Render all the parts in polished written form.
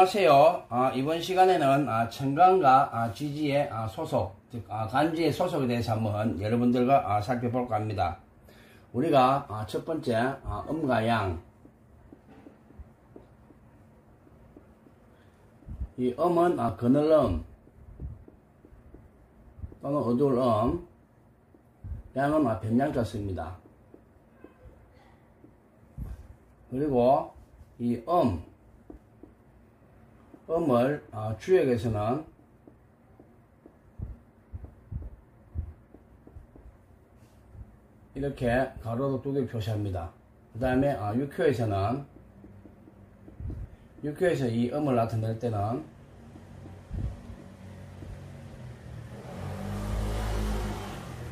안녕하세요. 이번 시간에는 천간과 지지의 소속, 즉 간지의 소속에 대해서 한번 여러분들과 살펴볼까 합니다. 우리가 첫 번째 음과 양, 이 음은 그늘음 또는 어두울 양은 변양자 씁니다. 그리고 이 음을 주역에서는 이렇게 가로로 두 개 표시합니다. 그 다음에 육효에서 이 음을 나타낼 때는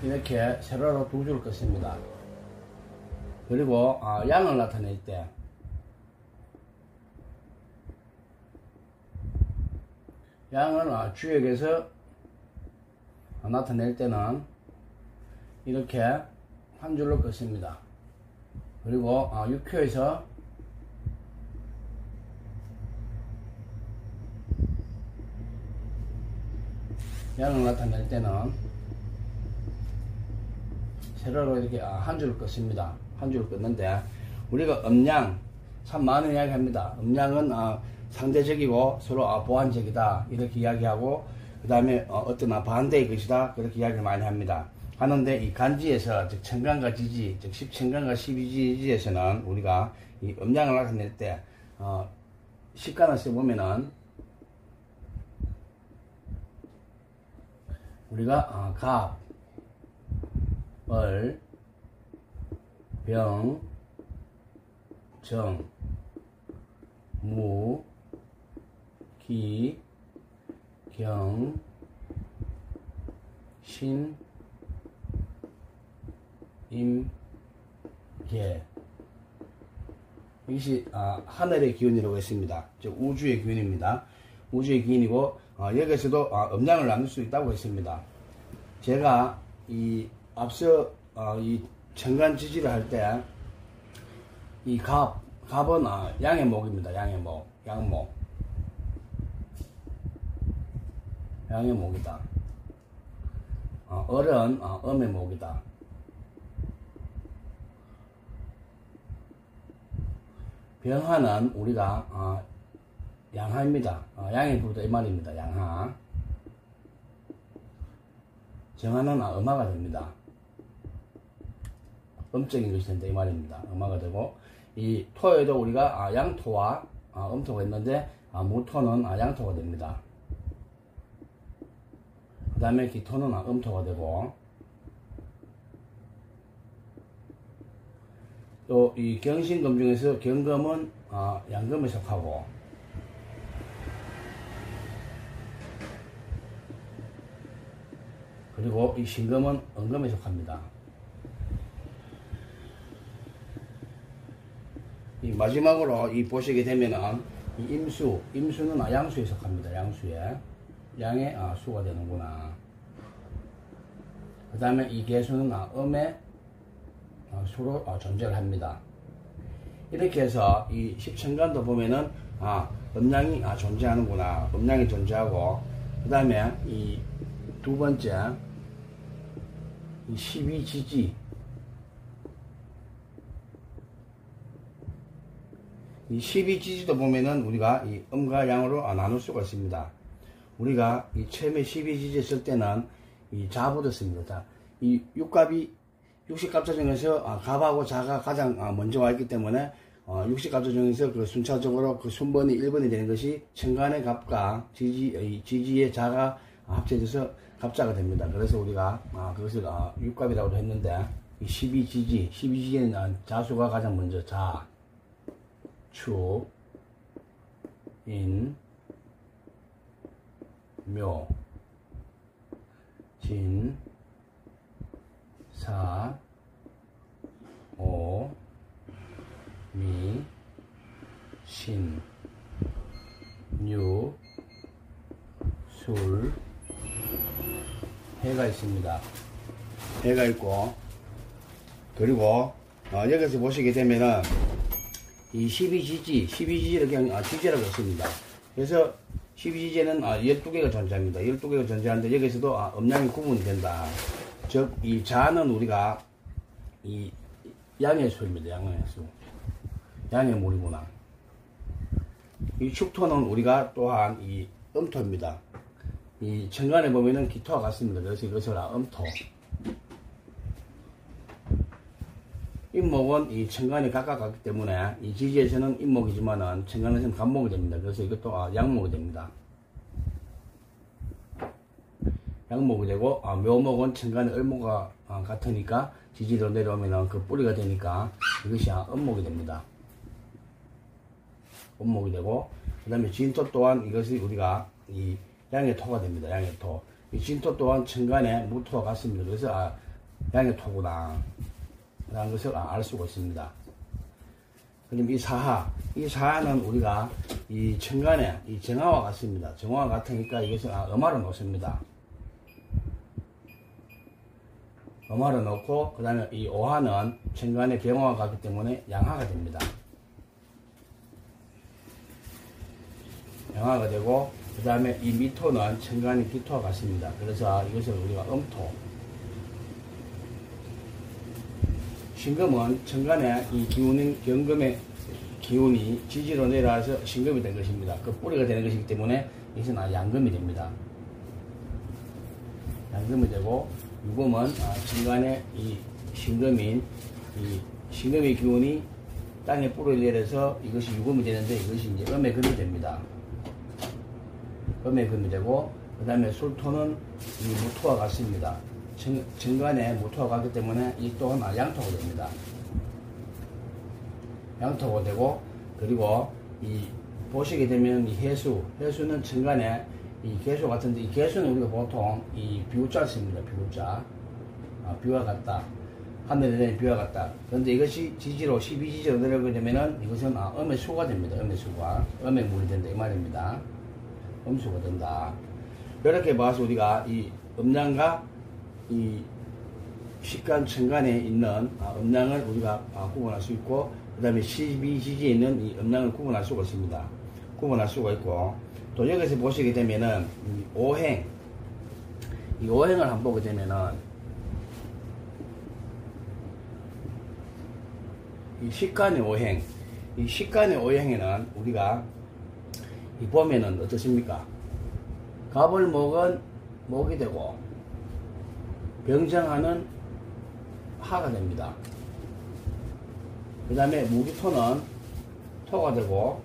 이렇게 세로로 두 줄을 긋습니다. 그리고 양을 나타낼 때 양을 주역에서 나타낼 때는 이렇게 한 줄로 긋습니다. 그리고 육효에서 양을 나타낼 때는 세로로 이렇게 한 줄을 긋습니다. 한 줄을 긋는데 우리가 음양 참 많은 이야기 합니다. 음양은 상대적이고 서로 보완적이다 이렇게 이야기하고, 그 다음에 어떤 반대의 것이다 그렇게 이야기를 많이 합니다. 하는데 이 간지에서, 즉 천간과 지지, 즉 10천간과 12지지에서는 우리가 이 음양을 나타낼 때 식간을 써보면은 우리가 갑, 을, 병, 정, 무, 기, 경, 신, 임, 계, 이것이 하늘의 기운이라고 했습니다. 즉 우주의 기운입니다. 우주의 기운이고 여기서도 음양을 나눌 수 있다고 했습니다. 제가 앞서 이 천간지지를 할 때 이 갑은 양의 목입니다. 양의 목, 양의 목이다. 을은 음의 목이다. 병하는 우리가 양하입니다. 양의 부다 이 말입니다. 양하. 정하는 음화가 됩니다. 음적인 것이 된다 이 말입니다. 음화가 되고, 이 토에도 우리가 양토와 음토가 있는데 무토는 양토가 됩니다. 그 다음에 기토는 음토가 되고, 또 이 경신금 중에서 경금은 양금에 속하고, 그리고 이 신금은 음금에 속합니다. 이 마지막으로 보시게 되면은 이 임수는 양수에 속합니다. 양의 수가 되는구나. 그 다음에 이 계수는 음의 수로 존재를 합니다. 이렇게 해서 이 십천간도 보면은 음양이 존재하는구나. 음양이 존재하고, 그 다음에 이 두 번째 이 12지지, 이 12지지도 보면은 우리가 이 음과 양으로 나눌 수가 있습니다. 우리가 이 처음에 12지지 쓸 때는 이 자부터 씁니다. 이 육식갑자 중에서 갑하고 자가 가장 먼저 와 있기 때문에 육식갑자 중에서 그 순차적으로 그 순번이 1번이 되는 것이 천간의 갑과 지지의 자가 합쳐져서 갑자가 됩니다. 그래서 우리가 그것을 육갑이라고 했는데, 이 12지지에는 자수가 가장 먼저 자, 축, 인, 묘, 진, 사, 오, 미, 신, 유, 술, 해가 있습니다. 해가 있고, 그리고 여기서 보시게 되면은 이 12지지를 그냥 지지라고 했습니다. 그래서 12지제는 12개가 존재합니다. 12개가 존재하는데 여기서도 음양이 구분이 된다. 즉, 이 자는 우리가 이 양의 수입니다. 양의 수. 양의 물이구나. 이 축토는 우리가 또한 이 음토입니다. 이 천간에 보면은 기토와 같습니다. 그래서 이것을 음토. 임목은 이 천간이 각각 같기 때문에 이 지지에서는 임목이지만은 천간에서는 간목이 됩니다. 그래서 이것도 양목이 됩니다. 양목이 되고 묘목은 천간에 을목과 같으니까 지지로 내려오면은 그 뿌리가 되니까 이것이 음목이 됩니다. 음목이 되고 그 다음에 진토 또한 이것이 우리가 이 양의 토가 됩니다. 양의 토. 이 진토 또한 천간에 무토와 같습니다. 그래서 양의 토구나 라는 것을 알 수가 있습니다. 그럼 이 사하는 우리가 이 천간에 이 정화와 같습니다. 정화와 같으니까 이것을 음화로 놓습니다. 음화로 놓고 그 다음에 이 오화는 천간에 경화와 같기 때문에 양화가 됩니다. 양화가 되고 그 다음에 이 미토는 천간에 기토와 같습니다. 그래서 이것을 우리가 음토. 신금은 천간에 이 경금의 기운이 지지로 내려와서 신금이 된 것입니다. 그 뿌리가 되는 것이기 때문에 이것은 양금이 됩니다. 양금이 되고 유금은 천간에 이 신금의 기운이 땅에 뿌리를 내려서 이것이 유금이 되는데 이것이 이제 음의 금이 됩니다. 음의 금이 되고 그 다음에 술토는 이 무토와 같습니다. 천간에 무토가 가기 때문에 이 또한 양토가 됩니다. 양토가 되고 그리고 이 보시게 되면 이 해수는 천간에 이 개수 같은데 이 개수는 우리가 보통 이 비우자 씁니다. 비우자. 비와 같다. 하늘에 대한 비와 같다. 그런데 이것이 지지로 12지지로 내려오게 되면은 이것은 음의 수가 됩니다. 음의 수가. 음의 물이 된다. 이 말입니다. 음수가 된다. 이렇게 봐서 우리가 이 음양과 이 식간 천간에 있는 음양을 우리가 구분할 수 있고 그 다음에 12지지에 있는 이 음양을 구분할 수가 있습니다. 구분할 수가 있고 또 여기서 보시게 되면은 이 오행 이 오행을 한번 보게 되면은 이 식간의 오행 이 식간의 오행에는 우리가 이 보면은 어떻습니까? 갑을 목은 목이 되고 병정하는 하가 됩니다. 그 다음에 무기토는 토가 되고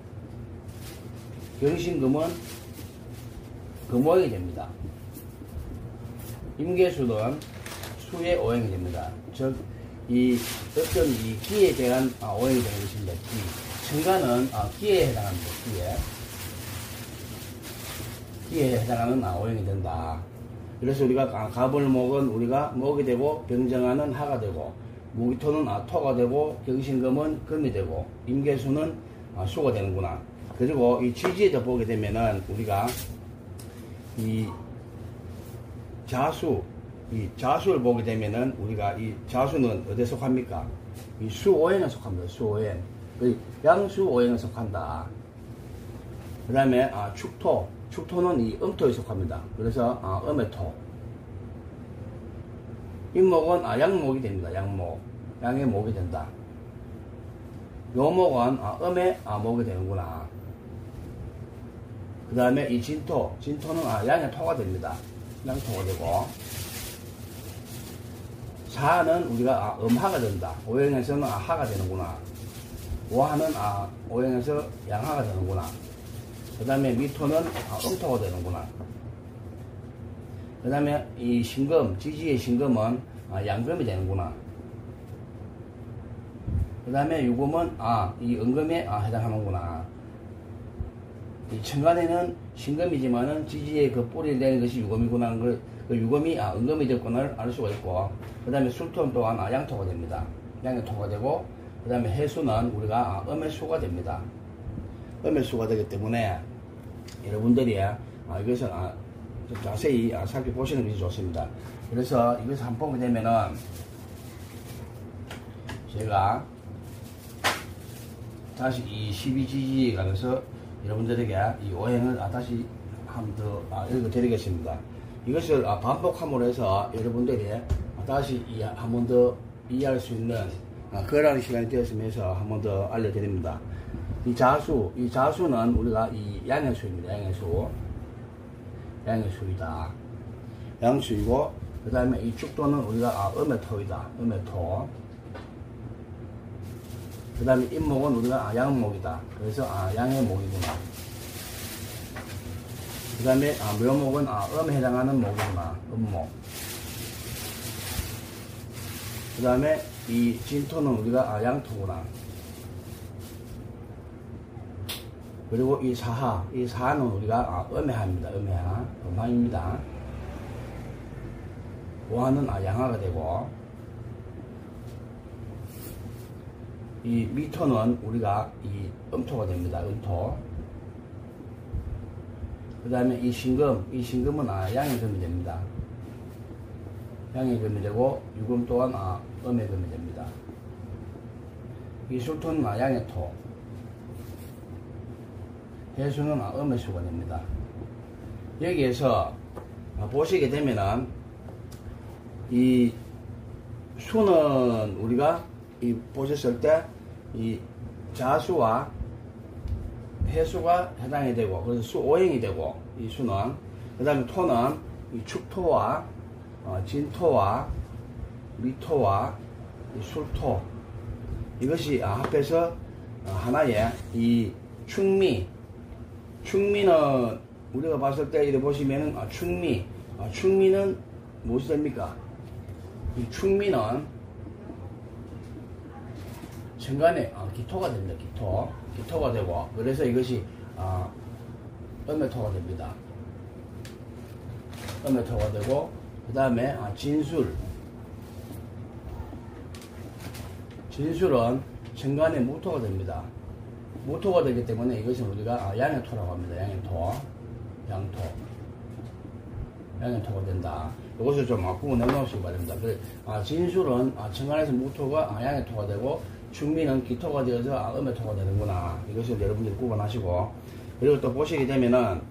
경신금은 금오행이 됩니다. 임계수는 수의 오행이 됩니다. 즉, 이 어떤 이 기에 대한 오행이 되는 것입니다. 기. 천간은 기에 해당합니다. 기에 해당하는 오행이 된다. 그래서 우리가 갑을 목은 우리가 목이 되고 병정하는 하가 되고 무기토는 토가 되고 경신금은 금이 되고 임계수는 수가 되는구나. 그리고 이 지지에도 보게 되면은 우리가 이 자수를 보게 되면은 우리가 이 자수는 어디에 속합니까? 이 수오행에 속합니다. 수오행. 양수오행에 속한다. 그 다음에 축토는 이 음토에 속합니다. 그래서 음의 토. 임목은 양목이 됩니다. 양의 목이 된다. 묘목은 음의 목이 되는구나. 그 다음에 이 진토는 양의 토가 됩니다. 양토가 되고 사는 우리가 음하가 된다. 오행에서는 하가 되는구나. 오하는 오행에서 양하가 되는구나. 그 다음에 미토는 음토가 되는구나. 그 다음에 이 신금, 지지의 신금은 양금이 되는구나. 그 다음에 유금은 이 은금에 해당하는구나. 이 천간에는 신금이지만은 지지의 그 뿌리를 내는 것이 유금이구나 하는 걸, 그 유금이 은금이 됐구나를 알 수가 있고, 그 다음에 술토는 또한 양토가 됩니다. 양의 토가 되고, 그 다음에 해수는 우리가 음의 수가 됩니다. 음의 수가 되기 때문에 여러분들이 이것을 좀 자세히 살펴보시는 것이 좋습니다. 그래서 이것을 한번 보게 되면은 제가 다시 이 12지지에 관해서 여러분들에게 이 오행을 다시 한 번 더 읽어드리겠습니다. 이것을 반복함으로 해서 여러분들이 다시 한 번 더 이해할 수 있는 그러한 시간이 되었으면 해서 한 번 더 알려드립니다. 이 자수는 우리가 이 양해수입니다. 양해수이다. 양수이고, 그 다음에 이 축토는 우리가 음해토이다. 음해토. 그 다음에 임목은 우리가 양목이다. 그래서 양해목이구나. 그 다음에 묘목은 음에 해당하는 목이구나. 음목. 그 다음에 이 진토는 우리가 양토구나. 그리고 이 사하는 우리가 음해하입니다. 음하입니다. 오하는 양하가 되고, 이 미토는 우리가 이 음토가 됩니다. 음토. 그 다음에 이 신금은 양해금이 됩니다. 양해금이 되고, 유금 또한 음해금이 됩니다. 이 술토는 양해토. 해수는 음해수가 됩니다. 여기에서 보시게 되면은 이 수는 우리가 보셨을 때 이 자수와 해수가 해당이 되고, 그래서 수오행이 되고, 이 수는 그 다음에 토는 이 축토와 진토와 미토와 이 술토, 이것이 합해서 하나의 이 충미는 우리가 봤을 때 이렇게 보시면은 충미는 무엇이 됩니까? 이 충미는 천간에 기토가 됩니다. 기토가 되고, 그래서 이것이 음해토가 됩니다. 음해토가 되고, 그 다음에 진술은 천간에 무토가 됩니다. 무토가 되기 때문에 이것은 우리가 양해토라고 합니다. 양해토가 된다. 이것을 좀 구분해 놓으시기 바랍니다. 진술은 천간에서 무토가 양해토가 되고, 충미는 기토가 되어서 음해토가 되는구나. 이것을 여러분들이 구분하시고, 그리고 또 보시게 되면은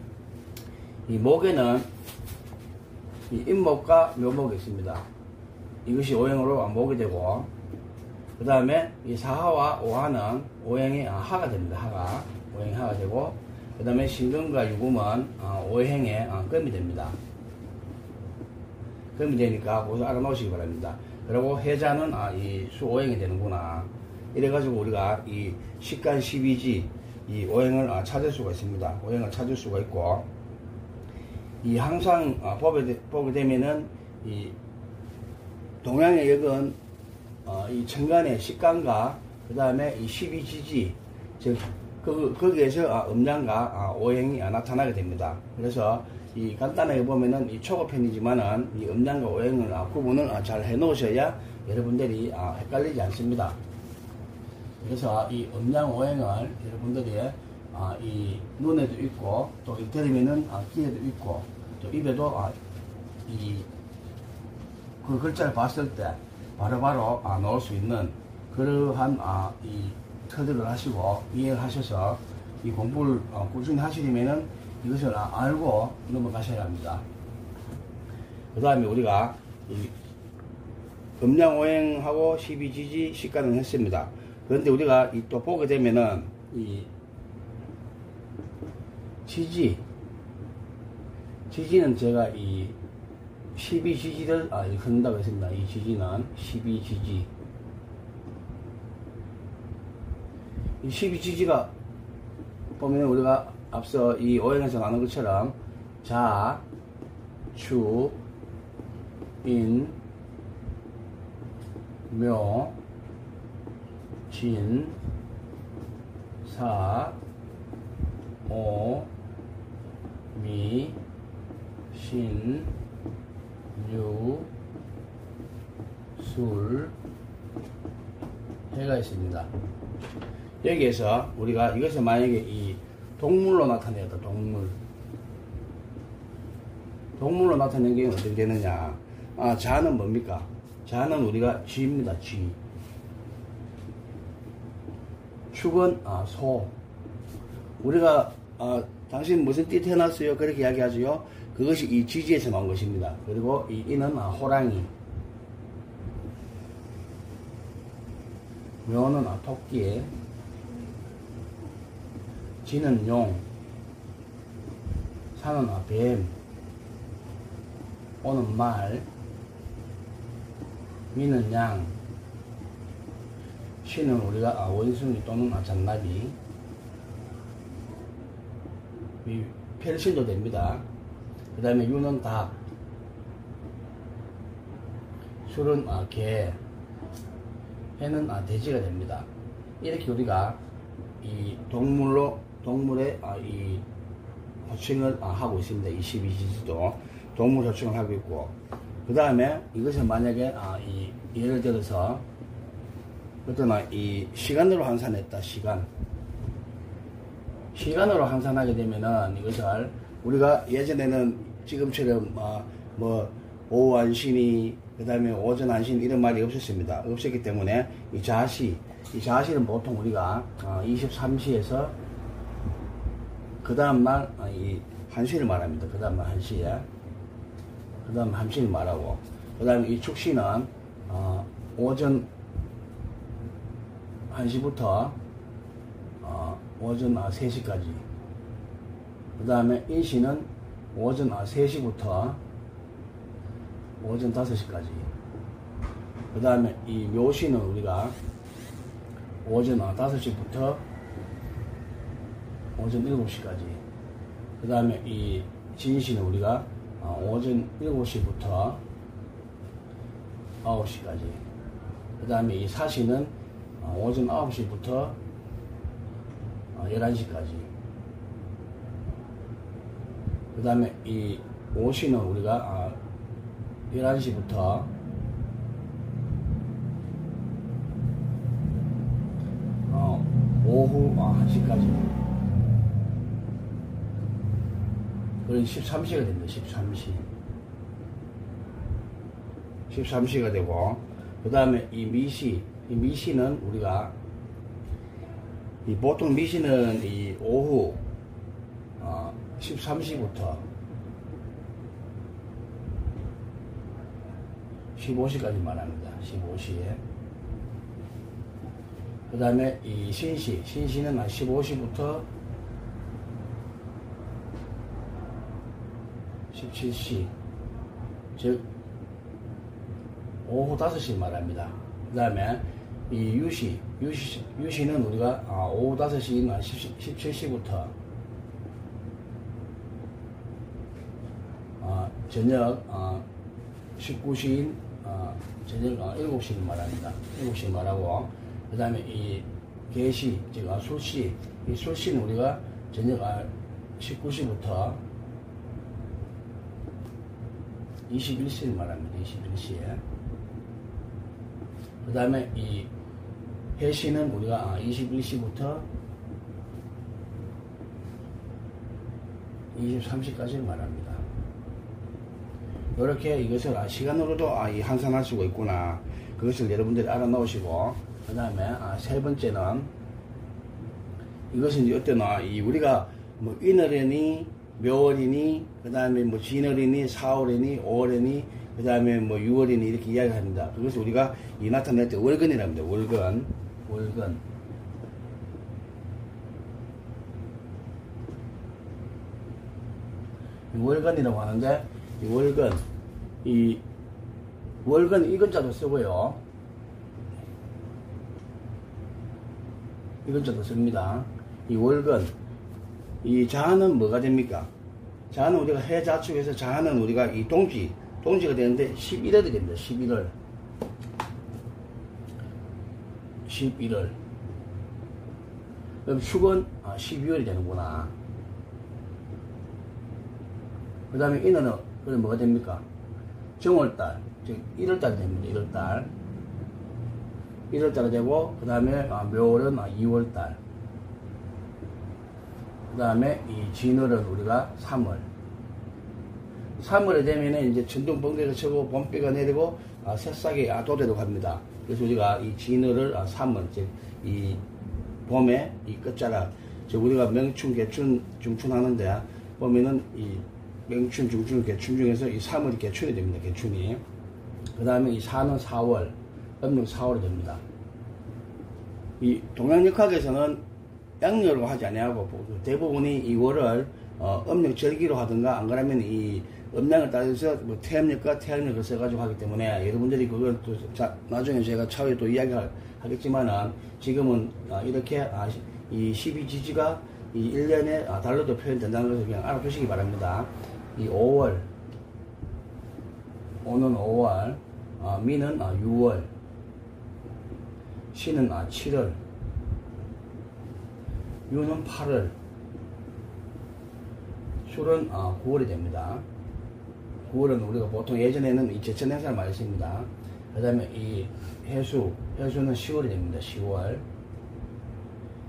이 목에는 이 임목과 묘목이 있습니다. 이것이 오행으로 목이 되고, 그 다음에 이 사하와 오하는 오행이 하가 됩니다. 오행이 하가 되고, 그 다음에 신금과 유금은 오행의 금이 됩니다. 금이 되니까 그것을 알아놓으시기 바랍니다. 그리고 해자는 이 수오행이 되는구나. 이래가지고 우리가 이 식간 12지 이 오행을 찾을 수가 있습니다. 오행을 찾을 수가 있고, 이 항상 보게 되면은 이 동양의 역은 이 천간의 식간과 그 다음에 이 12지지, 즉 거기에서 음양과 오행이 나타나게 됩니다. 그래서 이 간단하게 보면은 이 초급편이지만은 이 음양과 오행을 구분을 잘 해 놓으셔야 여러분들이 헷갈리지 않습니다. 그래서 이 음양 오행을 여러분들이 이 눈에도 있고, 또 이때 되면은 귀에도 있고, 또 입에도 그 글자를 봤을 때 바로바로 넣을 수 있는 그러한 이 터득을 하시고 이해를 하셔서 이 공부를 꾸준히 하시려면은 이것을 알고 넘어가셔야 합니다. 그 다음에 우리가 이 음양오행하고 12지지 식간을 했습니다. 그런데 우리가 또 보게 되면은 이 지지는 제가 이 12지지를 읽는다고 했습니다. 이 지지는 12지지. 이 12지지가 보면 우리가 앞서 이 오행에서 나눈 것처럼 자, 추, 인, 묘, 진, 사, 오, 미, 신, 유, 술, 해가 있습니다. 여기에서 우리가 이것을 만약에 이 동물로 나타내다, 동물로 나타낸 게 어떻게 되느냐. 자는 뭡니까? 자는 우리가 쥐입니다. 쥐. 축은 소. 우리가 당신 무슨 띠 태어났어요? 그렇게 이야기하지요. 그것이 이 지지에서 나온 것입니다. 그리고 이 이는 호랑이, 묘는 토끼, 지는 용, 사는 뱀, 오는 말, 미는 양, 시는 우리가 원숭이 또는 잔나비, 펠신도 됩니다. 그 다음에 유는 닭, 술은 개, 해는 돼지가 됩니다. 이렇게 우리가 이 동물의 이 호칭을 하고 있습니다. 이 12지지도 동물 호칭을 하고 있고, 그 다음에 이것은 만약에 예를 들어서 어떤 이 시간으로 환산했다. 시간으로 환산하게 되면은 이것을 우리가 예전에는 지금처럼 뭐 오후 안신이, 그 다음에 오전 안신 이런 말이 없었습니다. 없었기 때문에 이 자시는 보통 우리가 23시에서 그 다음날 이 한시를 말합니다. 그 다음날 한시에, 그 다음 한시를 말하고, 그 다음에 이 축시는 오전 1시부터 오전 3시까지, 그 다음에 인시는 오전 3시부터 오전 5시까지, 그 다음에 이 묘시는 우리가 오전 5시부터 오전 7시까지, 그 다음에 이 진시는 우리가 오전 7시부터 9시까지, 그 다음에 이 사시는 오전 9시부터 11시까지, 그 다음에 이 오시는 우리가 11시부터 오후 1시까지, 그리고 13시가 됩니다. 13시가 되고, 그 다음에 이 미시는 우리가 보통 미시는 이 오후 13시부터 15시까지 말합니다. 15시에. 그 다음에 이 신시는 15시부터 17시, 즉 오후 5시 말합니다. 그 다음에 이 유시는 우리가 오후 5시인 17시부터 저녁 19시인 저녁 7시를 말합니다. 7시 말하고, 그 다음에 이 개시, 즉 술시, 이 술시는 우리가 저녁 19시부터 21시를 말합니다. 21시에. 그 다음에 이 해시는 우리가 21시부터 23시까지를 말합니다. 이렇게 이것을 시간으로도 환산할 수가 있구나. 그것을 여러분들이 알아놓으시고, 그 다음에 세 번째는 이것은 어떤 우리가 뭐 인월이니 묘월이니, 그 다음에 뭐 진월이니 사월이니 5월이니, 그 다음에 뭐 6월이니 이렇게 이야기합니다. 그것을 우리가 나타낼 때 월근이랍니다. 월근. 월근이라고 하는데, 이 월근 이 글자도 쓰고요. 이 글자도 씁니다. 이 월근. 이 자는 뭐가 됩니까? 자는 우리가 해자축에서 자는 우리가 이 동지가 되는데 11월이 됩니다. 11월. 그럼 축은 12월이 되는구나. 그 다음에 인어는 그럼 뭐가 됩니까? 정월달, 즉 1월달이 됩니다. 1월달이 되고, 그 다음에 묘월은 2월달, 그 다음에 이 진월은 우리가 3월에 되면은 이제 천둥 번개가 치고 봄비가 내리고 새싹이 돋아도 갑니다. 그래서 우리가 이 진월을 3월, 즉 이 봄에 이 끝자락 저 우리가 명춘, 개춘, 중춘 하는데 보면은 이 명춘, 중춘, 개춘 중에서 이 3월이 개춘이 됩니다. 개춘이. 그 다음에 이 4는 4월, 음력 4월이 됩니다. 이 동양역학에서는 양력으로 하지 아니하고 대부분이 이 월을 음력 절기로 하든가 안 그러면 이 음양을 따져서 뭐 태음력과 태양력을 써가지고 하기 때문에 여러분들이 그걸 또 나중에 제가 차후에 또 이야기하겠지만은 지금은 이렇게 이 12지지가 이 1년에 달러도 표현된다는 것을 그냥 알아두시기 바랍니다. 이 5월, 오는 5월, 미는 6월, 시는 7월, 유는 8월, 술은 9월이 됩니다. 9월은 우리가 보통 예전에는 이 제천 행사를 많이 씁니다. 그 다음에 이 해수는 10월이 됩니다.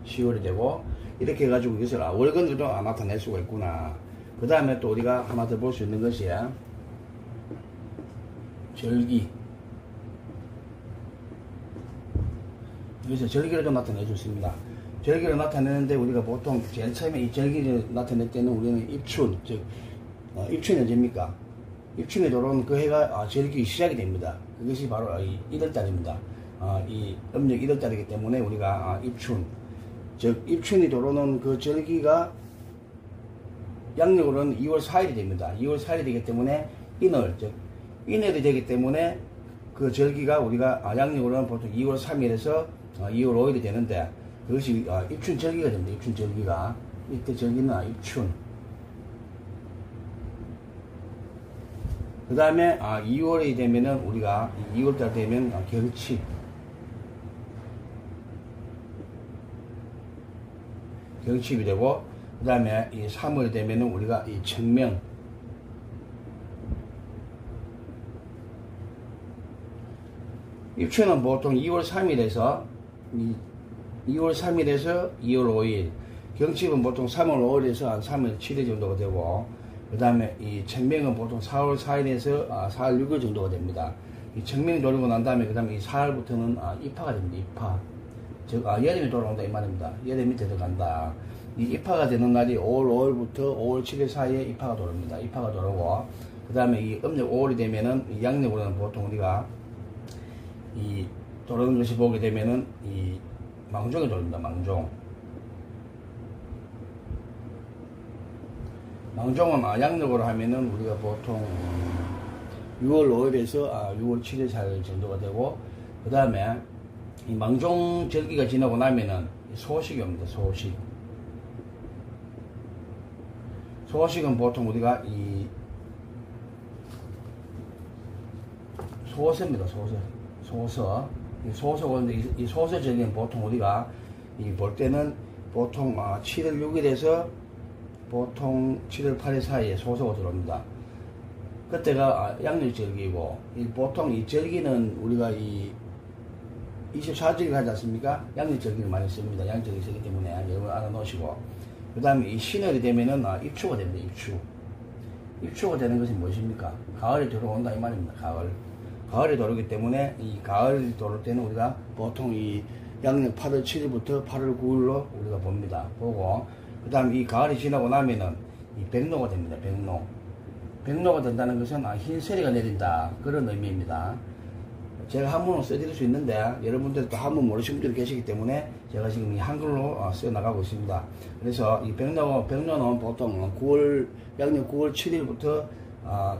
10월이 되고, 이렇게 해가지고 이것을 월근으로 나타낼 수가 있구나. 그 다음에 또 우리가 하나 더 볼 수 있는 것이 절기. 여기서 절기를 좀 나타내 줬습니다. 절기를 나타내는데 우리가 보통 제일 처음에 이 절기를 나타낼 때는 우리는 입춘, 즉 입춘이 언제입니까? 입춘에 들어오는 그 해가 절기 시작이 됩니다. 그것이 바로 이 1월달입니다. 이 음력 1월달이기 때문에 우리가 입춘, 즉 입춘이 들어오는 그 절기가 양력으로는 2월 4일이 됩니다. 2월 4일이 되기 때문에 인월, 즉 인월이 되기 때문에 그 절기가 우리가 양력으로는 보통 2월 3일에서 2월 5일이 되는데 그것이 입춘 절기가 됩니다. 입춘 절기가. 이때 절기는 입춘. 그 다음에 2월이 되면은 우리가 2월달 되면 경칩. 경칩이 되고, 그 다음에 이 3월이 되면은 우리가 이 청명. 입춘은 보통 2월 3일에서 2월 5일, 경칩은 보통 3월 5일에서 한 3월 7일 정도가 되고, 그 다음에 이 청명은 보통 4월 4일에서 4월 6일 정도가 됩니다. 이 청명이 돌고 난 다음에 그 다음에 이 4월부터는 입하가 됩니다. 입하. 즉 여름이 돌아온다 이 말입니다. 여름이 들어간다. 이 입하가 되는 날이 5월 5일부터 5월 7일 사이에 입하가 돌아옵니다. 입하가 돌아오고, 그 다음에 이 음력 5월이 되면은 이 양력으로는 보통 우리가 이 돌아오는 것이 보게 되면은 이 망종이 돌립니다. 망종은 양력으로 하면은 우리가 보통 6월 5일에서 6월 7일 사이 정도가 되고, 그 다음에 이 망종 절기가 지나고 나면은 소식이 옵니다. 소식은 보통 우리가 이 소서입니다. 소서인데 이 소서 절기는 보통 우리가 볼 때는 보통 7월 6일에서 보통 7월 8일 사이에 소서가 들어옵니다. 그때가 양력 절기이고, 보통 이 절기는 우리가 이 24절기를 하지 않습니까? 양력 절기를 많이 씁니다. 양력 절기 쓰기 때문에 여러분 알아놓으시고, 그 다음에 이 신월이 되면은 입추가 됩니다. 입추가 되는 것이 무엇입니까? 가을이 들어온다 이 말입니다. 가을이 들어오기 때문에 이 가을이 들어올 때는 우리가 보통 이 양력 8월 7일부터 8월 9일로 우리가 봅니다. 보고, 그 다음 이 가을이 지나고 나면은 이 백로가 됩니다. 백로가 된다는 것은 흰세리가 내린다, 그런 의미입니다. 제가 한문으로 써드릴 수 있는데 여러분들도 한문 모르시는 분들이 계시기 때문에 제가 지금 이 한글로 써 나가고 있습니다. 그래서 이 백로는 보통 양력 9월 7일부터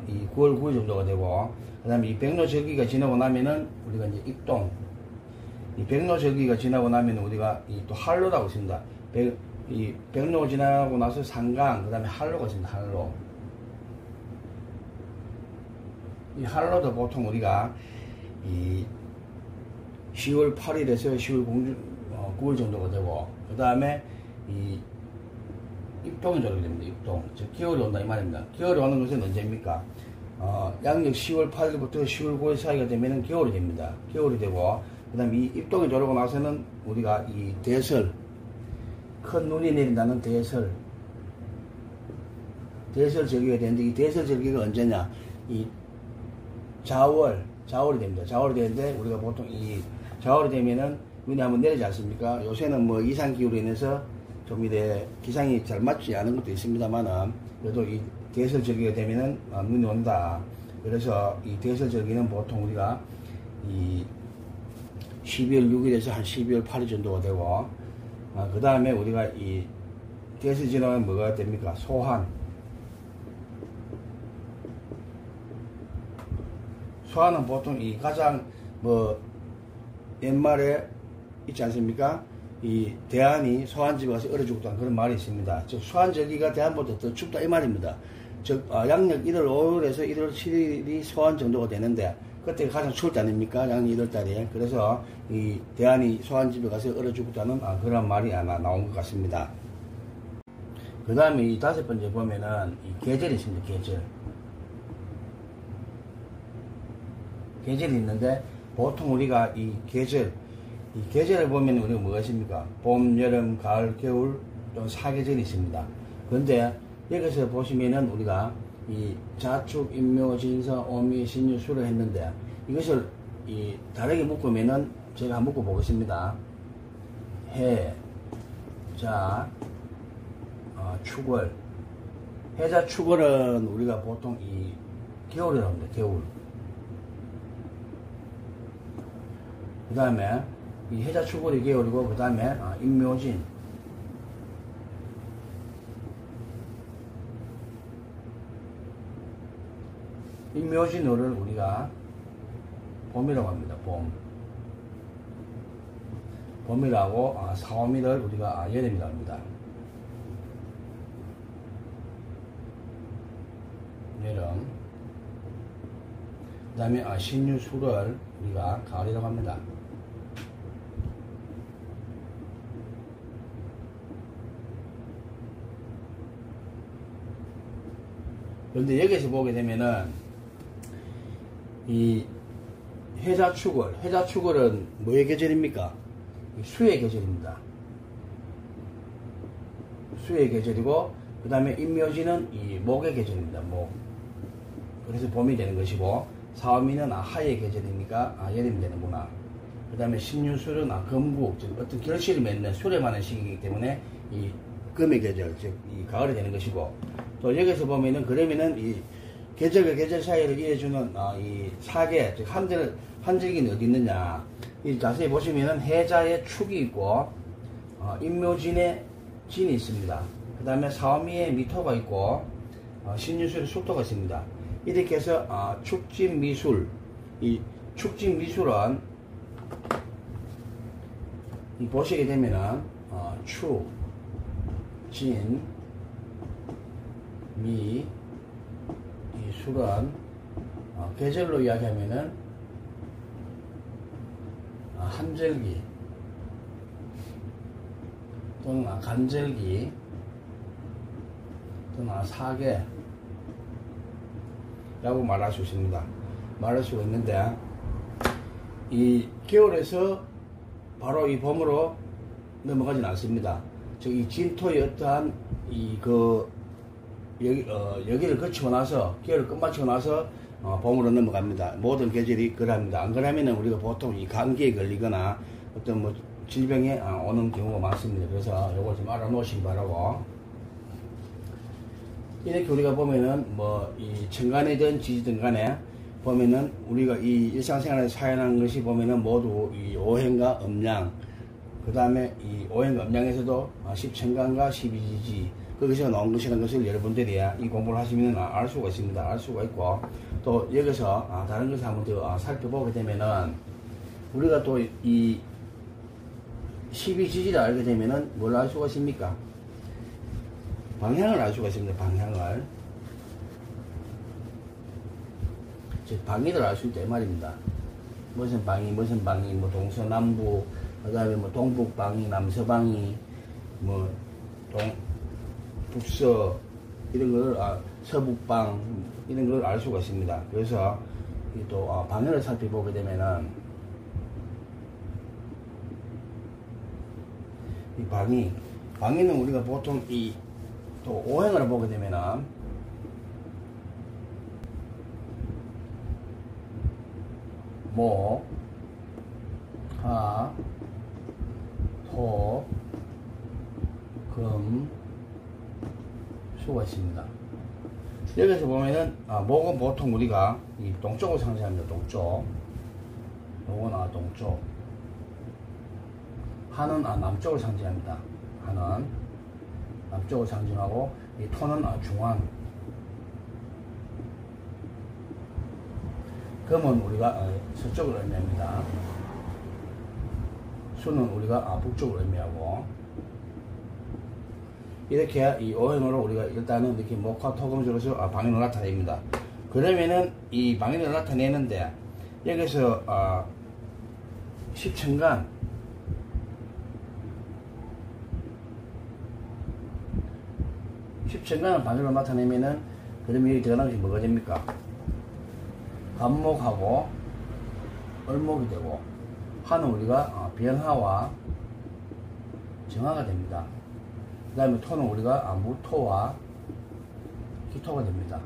이 9월 9일 정도가 되고, 그 다음에 이 백로 절기가 지나고 나면은 우리가 이제 입동, 이 백로 절기가 지나고 나면은 우리가 또 한로라고 있습니다. 이 백로가 지나고 나서 상강, 그 다음에 한로가 있습니다. 이 한로도 보통 우리가 이 10월 8일에서 10월 9일 정도가 되고, 그 다음에 이 입동이 들어오게 됩니다. 입동. 즉 겨울이 온다 이 말입니다. 겨울이 오는 것은 언제입니까? 양력 10월 8일부터 10월 9일 사이가 되면은 겨울이 됩니다. 겨울이 되고, 그 다음에 이 입동이 들어오고 나서는 우리가 이 대설, 큰 눈이 내린다는 대설 절기가 되는데, 이 대설 절기가 언제냐? 이 자월이 됩니다. 자월이 되는데 우리가 보통 이 자월이 되면은 눈이 한번 내리지 않습니까? 요새는 뭐 이상기후로 인해서 좀 이래 기상이 잘 맞지 않은 것도 있습니다만은 그래도 이 대설절기가 되면은 눈이 온다. 그래서 이 대설절기는 보통 우리가 이 12월 6일에서 한 12월 8일 정도가 되고 그 다음에 우리가 이 대설 지나면 뭐가 됩니까? 소환. 소환은 보통 이 가장 뭐 옛말에 있지 않습니까? 이 대안이 소환집에 가서 얼어 죽었다는 그런 말이 있습니다. 즉 소환절기가 대안보다 더 춥다 이 말입니다. 즉 양력 1월 5일에서 1월 7일이 소환 정도가 되는데 그때가 가장 추울 때 아닙니까? 양력 1월 달에. 그래서 이 대안이 소환집에 가서 얼어 죽었다는 그런 말이 하나 나온 것 같습니다. 그 다음에 이 5번째 보면은 이 계절이 있습니다. 계절이 있는데 보통 우리가 이 계절을 보면 우리가 뭐가 있습니까? 봄, 여름, 가을, 겨울, 또 사계절이 있습니다. 그런데 여기서 보시면은 우리가 이 자축, 인묘, 진서, 오미, 신유, 수를 했는데 이것을 이 다르게 묶으면은 제가 한번 묶어 보겠습니다. 해, 자, 축월. 해자 축월은 우리가 보통 이 겨울이라고 합니다. 겨울. 그 다음에 이 해자 축월이 겨울이고 그 다음에 인묘진. 인묘진호를 우리가 봄이라고 합니다. 봄이라고 사오미를 우리가 여름이라고 합니다. 여름. 그 다음에 신유수를 우리가 가을이라고 합니다. 그런데 여기서 보게 되면은 이 해자축월은 뭐의 계절입니까? 수의 계절입니다. 수의 계절이고 그 다음에 인묘지는 이 목의 계절입니다. 목. 그래서 봄이 되는 것이고 사오미는 하의 계절이니까 여름이 되는구나. 그 다음에 신유술은 금국, 즉 어떤 결실을 맺는 수레만한 시기이기 때문에 이 금의 계절, 즉 이 가을이 되는 것이고 또 여기서 보면은 그러면은 이 계절과 계절 사이를 이어주는 이 사계, 즉 한절기는 어디 있느냐. 이 자세히 보시면은 해자의 축이 있고 인묘진의 진이 있습니다. 그 다음에 사오미의 미토가 있고 신유술의 숙토가 있습니다. 이렇게 해서 축진미술, 이 축진미술은 이 보시게 되면은 축, 진, 미, 이 술은 계절로 이야기하면은 한절기 또는 간절기 또는 사계 라고 말할 수 있습니다. 말할 수가 있는데 이 겨울에서 바로 이 봄으로 넘어가진 않습니다. 즉 이 진토의 어떠한 여기를 거치고 나서 겨울을 끝마치고 나서 봄으로 넘어갑니다. 모든 계절이 그럽니다. 안 그러면은 우리가 보통 이 감기에 걸리거나 어떤 뭐 질병에 오는 경우가 많습니다. 그래서 요걸 좀 알아놓으시기 바라고. 이렇게 우리가 보면은 뭐 이 천간이든 지지든 간에 보면은 우리가 이 일상생활에 사용하는 것이 보면은 모두 이 오행과 음양, 그 다음에 이 오행과 음양에서도 10천간과 12지지 거기서 나온 것이라는 것을 여러분들이 이 공부를 하시면 알 수가 있습니다. 알 수가 있고 또 여기서 다른 것을 한번 더 살펴보게 되면은 우리가 또 이 12지지를 알게 되면은 뭘 알 수가 있습니까? 방향을 알 수가 있습니다. 방향을. 즉 방위를 알 수 있다 이 말입니다. 무슨 방위, 뭐 동서남북, 그 다음에 뭐 동북방위, 남서방위, 뭐 북서 이런 걸 서북방 이런 걸 알 수가 있습니다. 그래서 또 방향을 살펴보게 되면은 이 방위는 우리가 보통 이 또 오행을 보게 되면은 목, 하, 토, 금, 수가 있습니다. 여기서 보면은 목은 보통 우리가 이 동쪽을 상징합니다. 동쪽. 요건 동쪽. 한은 남쪽을 상징합니다. 한은 남쪽을 상징하고 이 토는 중앙. 금은 우리가 서쪽을 의미합니다. 수는 우리가 북쪽을 의미하고, 이렇게 이 오행으로 우리가 일단은 이렇게 목화 토금으로서 방향을 나타냅니다. 그러면은 이 방향을 나타내는데 여기서 십천간, 십천간을 방향으로 나타내면은 그러면 여기 들어가는 것이 뭐가 됩니까? 간목하고 을목이 되고, 한은 우리가 병하와 정화가 됩니다. 그 다음에 토는 우리가 무토와 기토가 됩니다.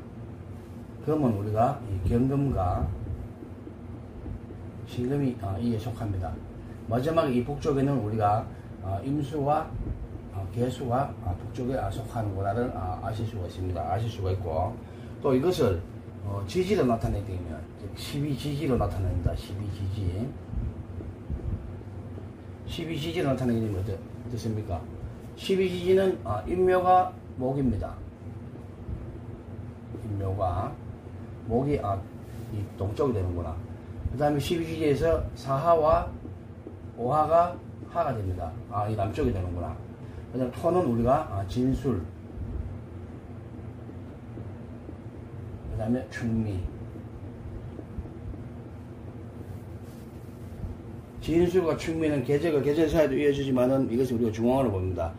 금은 우리가 경금과 신금이 이에 속합니다. 마지막에 이 북쪽에는 우리가 임수와 개수가 북쪽에 속하는구나를 아실 수가 있습니다. 아실 수가 있고, 또 이것을 지지로 나타내게 되면 12지지로 나타냅니다. 12지지. 12지지로 나타내게 되면 어떻습니까? 12지지는 인묘가 목입니다. 인묘가 목이 이 동쪽이 되는구나. 그 다음에 12지지에서 사하와 오하가 하가 됩니다. 이 남쪽이 되는구나. 그 다음에 토는 우리가 진술, 그 다음에 충미. 진술과 충미는 계절 사이도 이어지지만은 이것을 우리가 중앙으로 봅니다.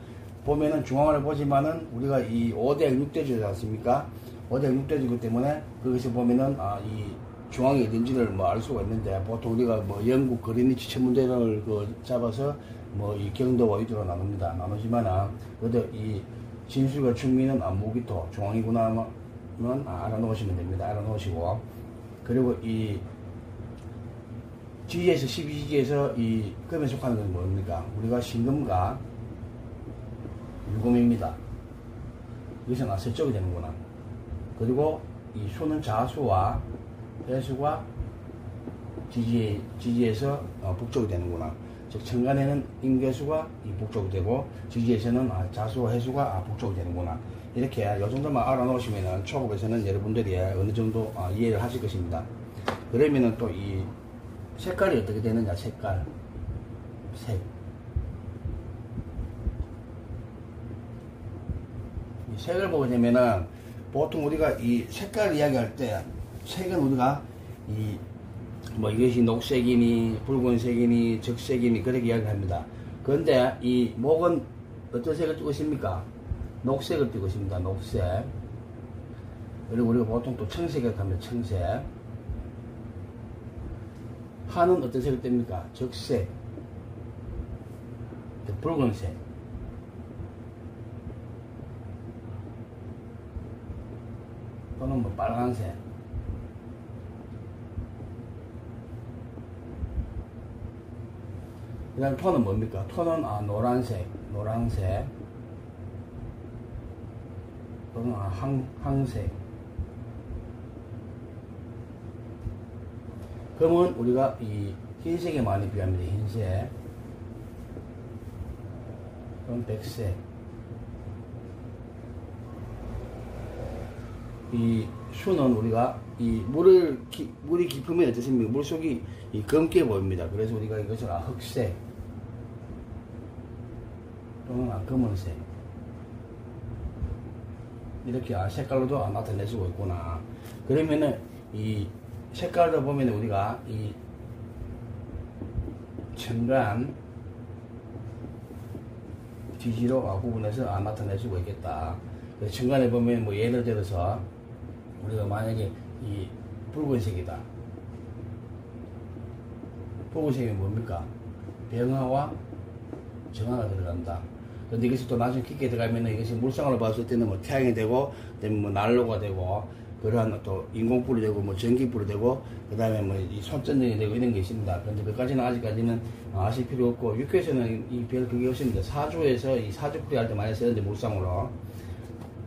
보면은 중앙으로 보지만은 우리가 이 5대 6대주지 않습니까? 5대 6대주기 때문에 그것을 보면은 이 중앙이 어딘지를 알 수가 있는데, 보통 우리가 영국 그리니치 천문대를 잡아서 이 경도와 위주로 나누지만은 그래도 이 진술과 충미는 무기토 중앙이구나는 알아놓으시면 됩니다. 알아놓으시고, 그리고 이 지지에서 12지지에서 이 금에 속하는 건 뭡니까? 우리가 신금과 유금입니다. 여기서 서쪽이 되는구나. 그리고 이 수는 자수와 해수가 지지에서 북쪽이 되는구나. 즉 천간에는 임계수가 북쪽이 되고, 지지에서는 자수와 해수가 북쪽이 되는구나. 이렇게 이 정도만 알아놓으시면은 초급에서는 여러분들이 어느 정도 이해를 하실 것입니다. 그러면은 또 이 색깔이 어떻게 되느냐, 색깔. 색. 이 색을 보게 되면은 보통 우리가 이 색깔 이야기할 때 색은 우리가 이것이 녹색이니 붉은색이니 적색이니 그렇게 이야기합니다. 그런데 이 목은 어떤 색을 띠고 있습니까? 녹색을 띠고 있습니다. 녹색. 그리고 우리가 보통 또 청색이라고 합니다. 청색. 한은 어떤 색을 띱니까? 적색. 붉은색. 또는 빨간색. 그 다음 톤은 뭡니까? 톤은 노란색, 노란색, 또는 황색. 금은 우리가 이 흰색에 많이 비합니다. 흰색, 또는 백색. 이 수는 우리가 이 물이 깊으면 어떻습니까? 물속이 검게 보입니다. 그래서 우리가 이것을 흑색 또는 검은색 이렇게 색깔로도 나타낼 수가 있구나. 그러면은 이 색깔로 보면 우리가 이 천간 지지로 구분해서 나타낼 수가 있겠다. 그래서 천간에 보면 예를 들어서 우리가 만약에 이 붉은색이다. 붉은색이 뭡니까? 병화와 정화가 들어간다. 그런데 이것이 또 나중에 깊게 들어가면 이것이 물상으로 봤을 때는 태양이 되고, 그다음에 난로가 되고, 그러한 또 인공불이 되고 뭐 전기불이 되고 그 다음에 뭐 이 손전등이 되고 이런 게 있습니다. 그런데 그까지는 아직까지는 아실 필요 없고 육회에서는 이 별 그게 없습니다. 사주에서 이 사주풀이 할 때 많이 쓰는데 물상으로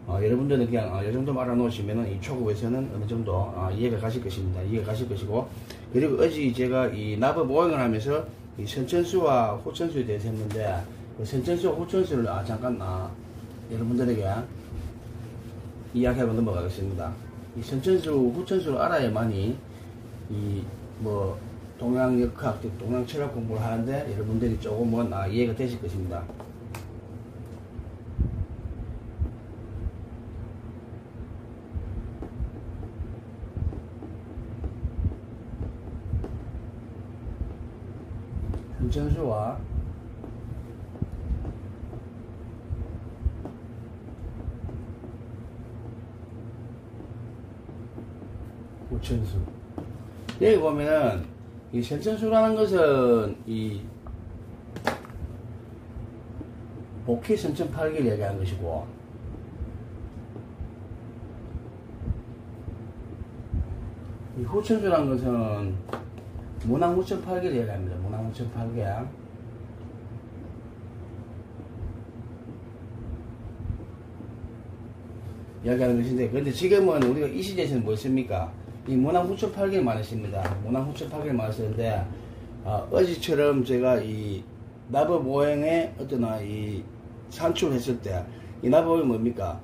여러분들은 그냥 이 정도 알아놓으시면은 이 초급에서는 어느 정도 이해가 가실 것입니다. 이해가 가실 것이고, 그리고 어제 제가 이 나법 오행을 하면서 이 선천수와 후천수에 대해서 했는데 그 선천수와 후천수를 잠깐 여러분들에게 이야기하고 넘어가겠습니다. 이 선천수, 후천수를 알아야만이 이 뭐 동양역학, 동양철학 공부를 하는데 여러분들이 조금은 이해가 되실 것입니다. 선천수와 후천수. 여기 보면은 이 선천수라는 것은 이 복희 선천팔기를 얘기하는 것이고, 이 후천수라는 것은 문왕후천팔기를 얘기합니다. 문왕후천팔기. 이야기하는 것인데, 그런데 지금은 우리가 이 시대에서는 뭐 있습니까? 이 문왕후천팔기를 많이 씁니다. 문왕후천팔기를 많이 쓰는데, 어제처럼 제가 이 나법오행의 어떤 이 산출을 했을 때, 이 나법이 뭡니까?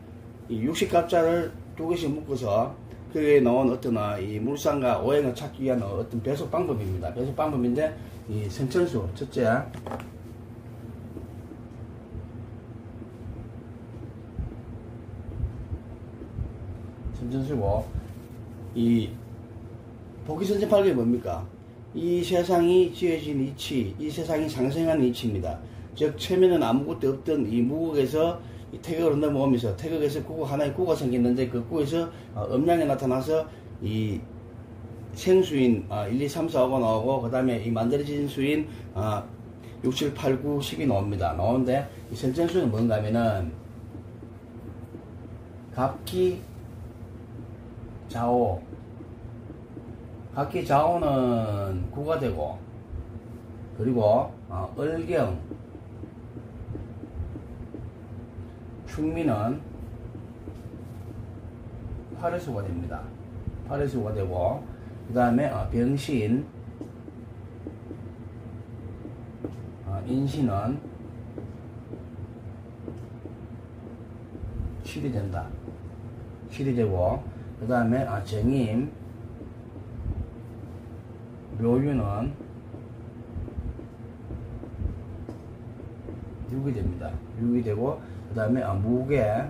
이 육식갑자를 두 개씩 묶어서 그에 나온 어떤 이 물상과 오행을 찾기 위한 어떤 배속 방법입니다. 배속 방법인데, 이 선천수, 첫째, 선천수고, 이 복희선천팔기가 뭡니까? 이 세상이 지어진 이치, 이 세상이 상생하는 이치입니다. 즉 처음에는 아무것도 없던 이 무국에서 이 태극으로 넘어오면서 태극에서 구국, 하나의 구가 생겼는데 그 구에서 음양이 나타나서 이 생수인 1, 2, 3, 4, 5가 나오고, 그 다음에 이 만들어진 수인 6, 7, 8, 9, 10이 나옵니다. 나오는데 이 선천수는 뭔가 하면은 갑기 좌오, 각기 좌오는 구가 되고, 그리고 을경, 충미는 화래수가 됩니다. 화래수가 되고, 그 다음에 병신, 인신은 실이 된다. 실이 되고, 그 다음에 정임, 묘유는 6이 됩니다. 6이 되고, 그 다음에 무게,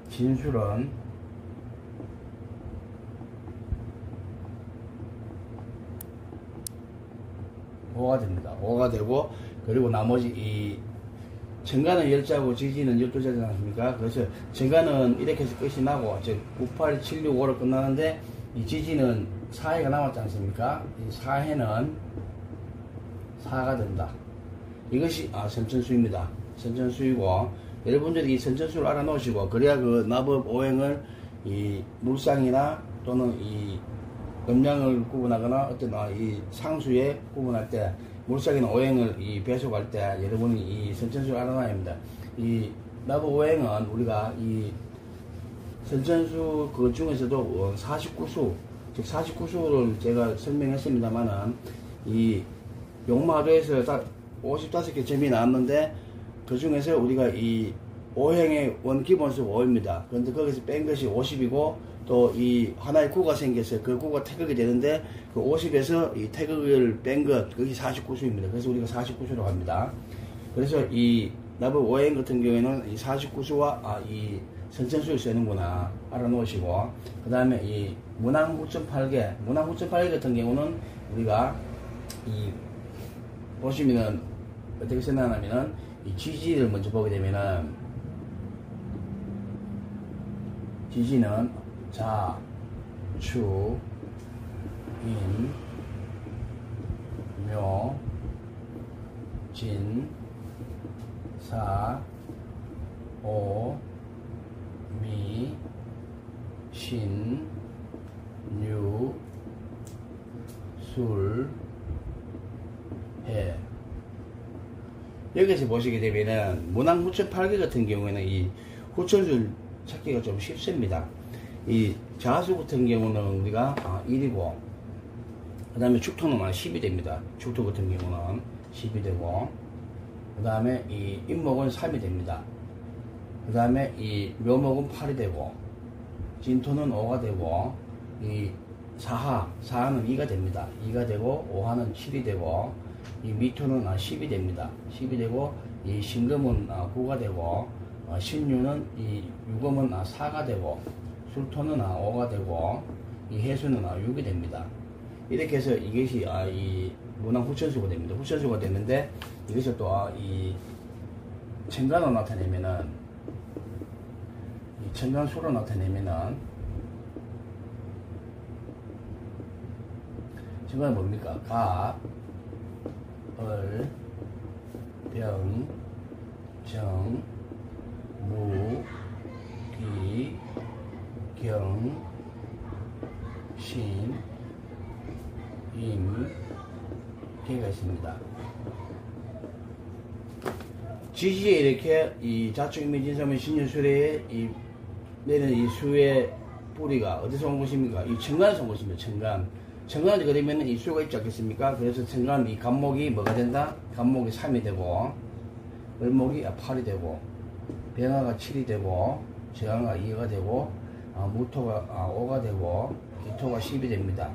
진술은 5가 됩니다. 5가 되고, 그리고 나머지 이 정관은 10자고 지지는 12자지 않습니까? 그래서 정관은 이렇게 해서 끝이 나고, 즉 9, 8, 7, 6, 5로 끝나는데, 이 지지는 4해가 남았지 않습니까? 이 4해는 4가 된다. 이것이 선천수입니다. 선천수이고, 여러분들이 이 선천수를 알아놓으시고, 그래야 그 나법 오행을 이 물상이나 또는 이 음양을 구분하거나 어떤 이 상수에 구분할 때, 물상이나 오행을 이 배속할 때 여러분이 이 선천수를 알아놔야 합니다. 이 나법 오행은 우리가 이 선천수 그 중에서도 49수, 즉 49수를 제가 설명했습니다만은, 이 용마도에서 55개 점이 나왔는데, 그 중에서 우리가 이 오행의 원기본수가 5입니다. 그런데 거기서 뺀 것이 50이고, 또 이 하나의 구가 생겨서 그 구가 태극이 되는데, 그 50에서 이 태극을 뺀 것, 그게 49수입니다. 그래서 우리가 49수라고 합니다. 그래서 이 나법 오행 같은 경우에는 이 49수와 이 선천수를 쓰는구나 알아놓으시고, 그 다음에 이 문왕 9.8개, 문왕 9.8개 같은 경우는 우리가 이 보시면은 어떻게 생각하냐면은, 이 지지를 먼저 보게 되면은, 지지는 자, 추, 인, 묘, 진, 사, 오, 미, 신, 유, 술, 해. 여기서 보시게 되면은 문항 후천 8개 같은 경우에는 이 후천술 찾기가 좀 쉽습니다. 이 자수 같은 경우는 우리가 1이고 그 다음에 축토는 10이 됩니다. 축토 같은 경우는 10이 되고 그 다음에 이 임목은 3이 됩니다. 그 다음에 이 묘목은 8이 되고 진토는 5가 되고 이 사하는 2가 됩니다. 2가 되고 오하는 7이 되고 이 미토는 10이 됩니다. 10이 되고 이 신금은 9가 되고 신유는 이 유금은 4가 되고 술토는 5가 되고 이 해수는 6이 됩니다. 이렇게 해서 이것이 이 문항 후천수가 됩니다. 후천수가 됐는데 이것을 또 이 천간으로 나타내면은 이 천간수로 나타내면은 천간은 뭡니까? 가, 을, 병, 정, 무, 기, 경, 신, 임, 개가 있습니다. 지지에 이렇게 이 자축 임의진사면 신유술에 이 내는 이 수의 뿌리가 어디서 온 것입니까? 이 천간에서 온 것입니다. 천간이 그러면 이 수가 있지 않겠습니까? 그래서 천간 이 간목이 뭐가 된다? 간목이 3이 되고 을목이 8이 되고 병화가 7이 되고 제화가 2가 되고 무토가 5가 되고 기토가 10이 됩니다.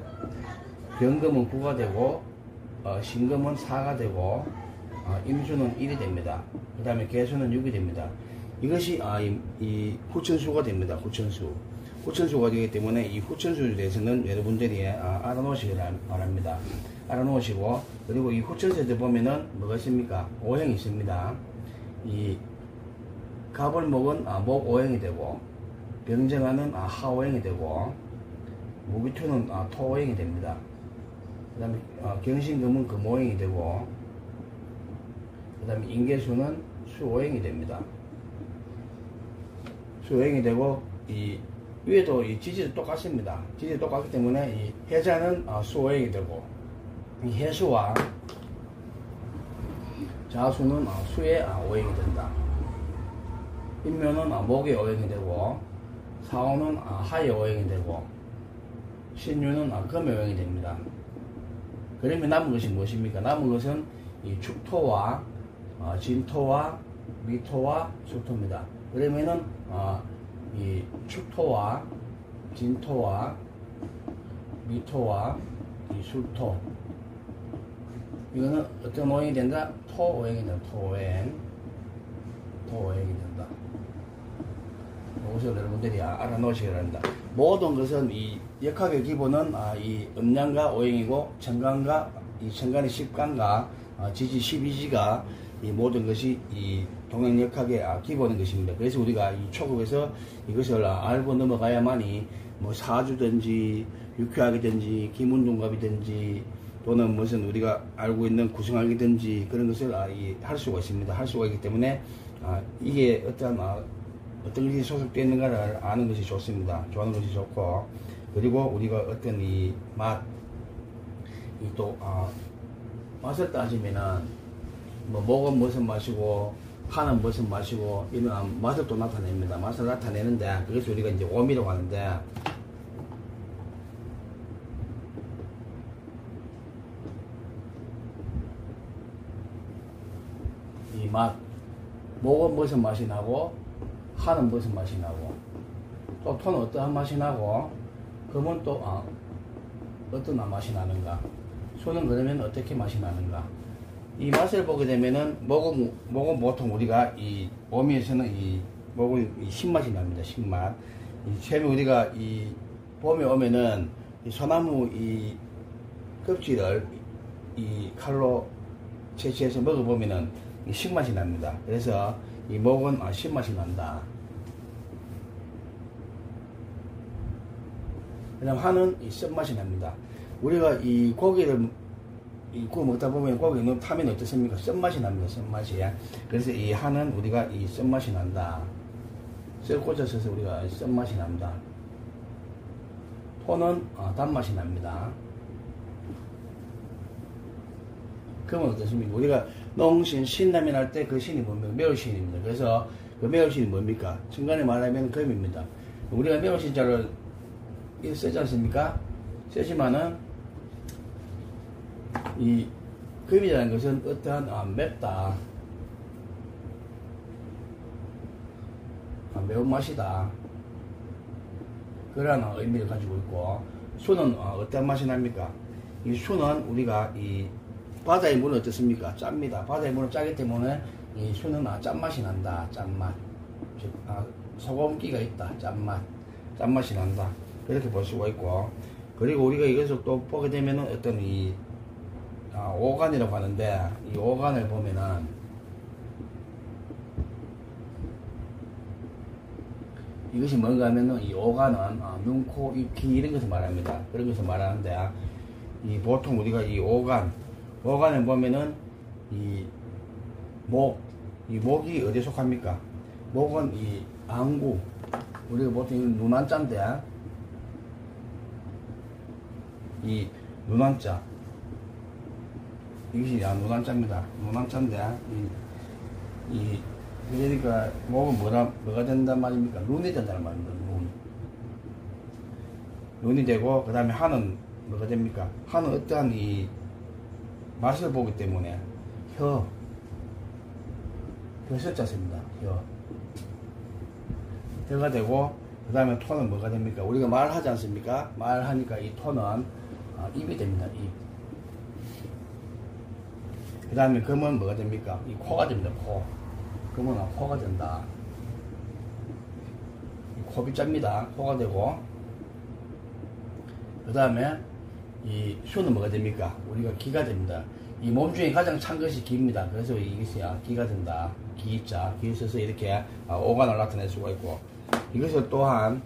병금은 9가 되고 신금은 4가 되고 임수는 1이 됩니다. 그 다음에 개수는 6이 됩니다. 이것이 이 후천수가 됩니다. 후천수가 되기 때문에 이 후천수에 대해서는 여러분들이 알아놓으시기 바랍니다. 알아놓으시고, 그리고 이 후천수에 보면은 뭐가 있습니까? 오행이 있습니다. 이 갑을목은 목 오행이 되고 병정하는 하오행이 되고 무기토는 토오행이 됩니다. 그 다음에 경신금은 금오행이 되고 그 다음에 인계수는 수오행이 됩니다. 수오행이 되고 이 위에도 이 지지도 똑같습니다. 지지도 똑같기 때문에 이 해자는 수오행이 되고 이 해수와 자수는 수의 오행이 된다. 인묘는 목의 오행이 되고 사오는 하의 오행이 되고 신유는 금의 오행이 됩니다. 그러면 남은 것이 무엇입니까? 남은 것은 이 축토와 진토와 미토와 술토입니다. 그러면은 이 축토와 진토와 미토와 이 술토, 이거는 어떤 오행이 된다? 토오행이 된다. 토오행이 된다. 이것을 여러분들이 알아놓으시기 바랍니다. 모든 것은 이 역학의 기본은 이 음양과 오행이고 천간과 이 천간의 10간과 지지 12지가 이 모든 것이 이 동양역학의 기본인 것입니다. 그래서 우리가 이 초급에서 이것을 알고 넘어가야만이 뭐 사주든지 육회학이든지 기문동갑이든지 또는 무슨 우리가 알고 있는 구성학이든지 그런 것을 할 수가 있습니다. 할 수가 있기 때문에 이게 어떤 것이 소속되어 있는가를 아는 것이 좋습니다. 좋아하는 것이 좋고, 그리고 우리가 어떤 이 맛을 따지면은 뭐 목은 무슨 맛이고 하는 무슨 맛이고 이런 맛을 또 나타냅니다. 맛을 나타내는데 그것을 우리가 이제 오미라고 하는데, 이 맛, 목은 무슨 맛이 나고 하는 무슨 맛이 나고 또 토는 어떠한 맛이 나고 금은 또 어떤 맛이 나는가, 수는 그러면 어떻게 맛이 나는가, 이 맛을 보게 되면은 목은 보통 우리가 이 오미에서는 이 목은 이 신맛이 납니다. 신맛. 이 처음에 우리가 이 봄에 오면은 이 소나무 이 껍질을 이 칼로 채취해서 먹어보면은 이 신맛이 납니다. 그래서 이 목은 신맛이 난다. 그다음 하는 이 쓴맛이 납니다. 우리가 이 고기를 구워 먹다 보면 고기 너무 타면 어떻습니까? 쓴맛이 납니다. 쓴맛이. 그래서 이 하는 우리가 이 쓴맛이 난다. 쇠를 꽂아서 우리가 쓴맛이 납니다. 토는 단맛이 납니다. 그러면 어떻습니까? 우리가 농신, 신라면 할 때 그 신이 뭡니까? 매울신입니다. 그래서 그 매울신이 뭡니까? 중간에 말하면 금입니다. 우리가 매울신자를 쓰지 않습니까? 쓰지만은 이 금이라는 것은 어떠한 맵다, 매운맛이다, 그러한 의미를 가지고 있고, 수는 어떤 맛이 납니까? 이 수는 우리가 이 바다의 물은 어떻습니까? 짭니다. 바다의 물은 짜기 때문에 이 수는 짠맛이 난다. 짠맛. 즉 소금기가 있다. 짠맛이 난다. 그렇게 볼 수가 있고, 그리고 우리가 이것을 또 보게 되면은 어떤 이 오간이라고 하는데, 이 오간을 보면은 이것이 뭔가 하면은 이 오간은 눈, 코, 입, 귀 이런 것을 말합니다. 그런 것을 말하는데, 이 보통 우리가 이 오간을 보면은 이 목이 어디에 속합니까? 목은 이 안구, 우리가 보통 눈안자인데, 이 눈안자, 이것이 눈안자입니다. 눈안자인데, 그러니까 목은 뭐가 된단 말입니까? 눈이 된다는 말입니다. 눈이 되고, 그 다음에 하는 뭐가 됩니까? 하는 어떠한 이 맛을 보기 때문에 혀였습니다. 혀가 되고, 그 다음에 토는 뭐가 됩니까? 우리가 말하지 않습니까? 말하니까 이 토는 입이 됩니다. 입. 그 다음에 금은 뭐가 됩니까? 이 코가 됩니다. 코. 금은 코가 된다. 코 빗자입니다. 코가 되고, 그 다음에 이 수는 뭐가 됩니까? 우리가 기가 됩니다. 이 몸 중에 가장 찬 것이 기입니다. 그래서 이것이 기가 된다. 기자, 기 있어서 이렇게 오간을 나타낼 수가 있고, 이것을 또한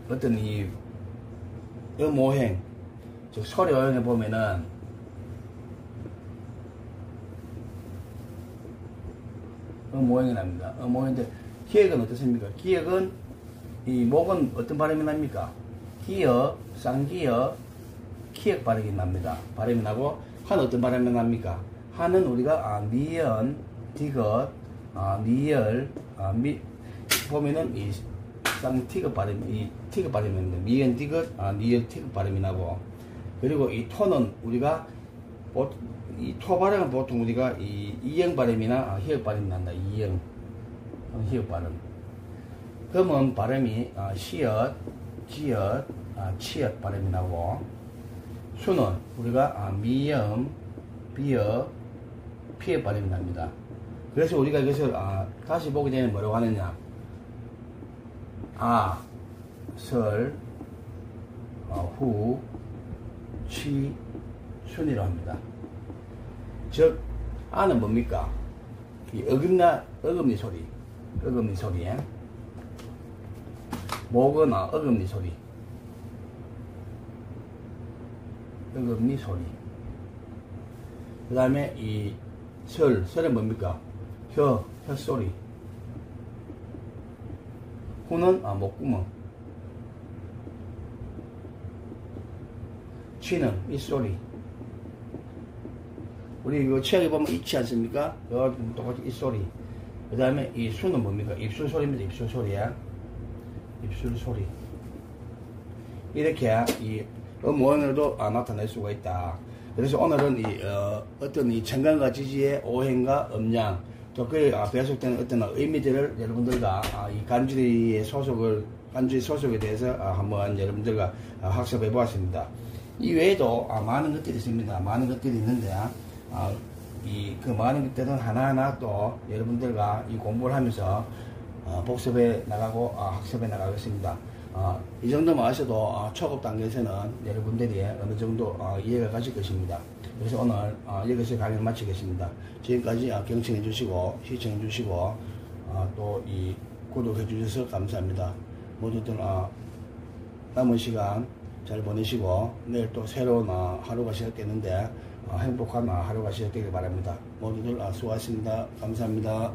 어떤 이 음오행, 즉 소리 오행에 보면은 음오행이 납니다. 음오행인데 기역은 어떻습니까? 기역은 이 목은 어떤 발음이 납니까? 기역, 쌍기역, 기역 발음이 납니다. 발음이 나고, 하는 어떤 발음이 납니까? 하는 우리가 미연, 디귿, 미열, 보면은 이 쌍티귿 발음, 이 티귿 발음이 납니다. 미연 디귿, 미열 티귿 발음이 나고, 그리고 이 토는 우리가 이 토 발음은 보통 우리가 이 이형 발음이나 희역 발음이 난다. 이형, 희역 발음. 금은 발음이 시읒, 지읒, 치읒 발음이 나고, 수는 우리가 미음, 비읒, 피읒 발음이 납니다. 그래서 우리가 이것을 다시 보게 되면 뭐라고 하느냐? 설, 후, 취, 순이라고 합니다. 즉, 아는 뭡니까? 이 어금니 소리. 목은 어금니 소리. 그 다음에 이 설은 뭡니까? 혀소리. 후는 목구멍. 취는 입소리. 우리 이거 치약에 보면 있지 않습니까? 똑같이 입소리. 그 다음에 이 수는 뭡니까? 입술소리입니다. 입술소리야. 입술소리. 이렇게 이 음오행으로도 나타낼 수가 있다. 그래서 오늘은 어떤 이 청간과 지지의 오행과 음양, 또 그에 배속되는 어떤 의미들을 여러분들과 이 간주리 소속에 대해서 한번 여러분들과 학습해 보았습니다. 이 외에도 많은 것들이 있습니다. 많은 것들이 있는데, 그 많은 것들은 하나하나 또 여러분들과 이 공부를 하면서 복습해 나가고 학습해 나가겠습니다. 이 정도만 아셔도 초급 단계에서는 여러분들이 어느 정도 이해가 가실 것입니다. 그래서 오늘 여기서 강의를 마치겠습니다. 지금까지 경청해 주시고 시청해 주시고 또 이 구독해 주셔서 감사합니다. 모두들 남은 시간 잘 보내시고 내일 또 새로운 하루가 시작되는데 행복한 하루가 시작되길 바랍니다. 모두들 수고하셨습니다. 감사합니다.